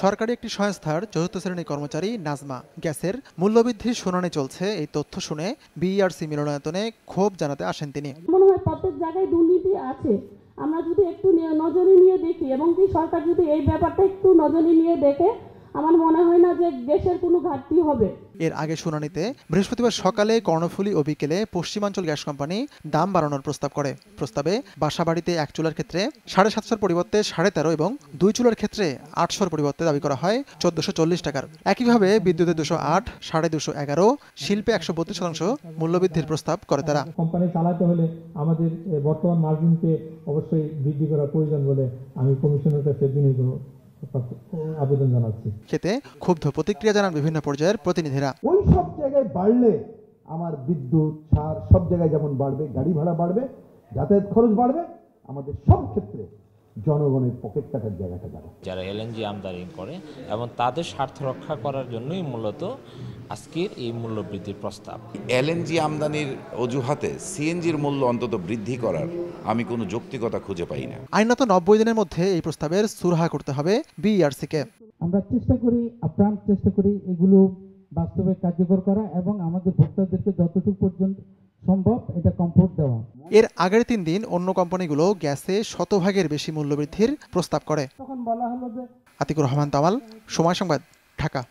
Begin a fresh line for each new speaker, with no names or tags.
সরকারি একটি সংস্থার চতুর্থ শ্রেণীর কর্মচারী নাজমা। গ্যাসের মূল্যবৃদ্ধির শুনানি চলছে, এই তথ্য শুনে বিইআরসি মিলনায়তনে ক্ষোভ জানাতে আসেন তিনি।
মনে হয় প্রত্যেক জায়গায় দুর্নীতি আছে, আমরা যদি একটু নজরে নিয়ে দেখি এবং কি সরকার যদি এই ব্যাপারটা একটু নজরে নিয়ে দেখে, আমার মনে হয় না যে গ্যাসের কোনো ঘাটতি হবে।
এর আগে শুনানিতে বৃহস্পতিবার সকালে কর্ণফুলী ও বিকেলে পশ্চিমাঞ্চল গ্যাস কোম্পানি দাম বাড়ানোর প্রস্তাব করে। প্রস্তাবে বাসাবাড়িতে এক চুলার ক্ষেত্রে 750 পরিবর্তে 13.5 এবং 2 চুলার ক্ষেত্রে 800 পরিবর্তে দাবি করা হয় 1440 টাকার। একইভাবে বিদ্যুতে 208, 211, শিল্পে 132% মূল্যবৃদ্ধির প্রস্তাব করে তারা।
কোম্পানি চালাতে হলে আমাদের বর্তমান মার্জিনকে অবশ্যই বৃদ্ধি করা প্রয়োজন বলে আমি কমিশনের কাছে আবেদন জানাচ্ছি।
খেতে ক্ষুব্ধ প্রতিক্রিয়া জানান বিভিন্ন পর্যায়ের প্রতিনিধিরা।
ওই সব জায়গায় বাড়লে আমার বিদ্যুৎ, সার সব জায়গায় যেমন বাড়বে, গাড়ি ভাড়া বাড়বে, যাতায়াত খরচ বাড়বে, আমাদের সব ক্ষেত্রে জনগণের পকেট কাটার জায়গাটা যাবে।
যারা এলএনজি আমদানি করে এবং তাদের স্বার্থ রক্ষা করার জন্যই মূলত আজকের এই মূল্য বৃদ্ধির প্রস্তাব।
এলএনজি আমদানির অজুহাতে সিএনজির মূল্য অন্তত বৃদ্ধি করার আমি কোনো যৌক্তিকতা খুঁজে পাই না।
আইনত 90 দিনের মধ্যে এই প্রস্তাবের সুরাহা করতে হবে বিইআরসিকে।
আমরা আপ্রাণ চেষ্টা করি এগুলো বাস্তবে কার্যকর করা এবং আমাদের ভোক্তাদেরকে যতটুকু পর্যন্ত সম্ভব এটা কমফোর্ট দেওয়া।
এর আগের 3 দিন অন্য কোম্পানিগুলো গ্যাসে শতভাগের বেশি মূল্যবৃদ্ধির প্রস্তাব করে।
তখন বলা হলো যে
আতিকুর রহমান তামাল, সময় সংবাদ, ঢাকা।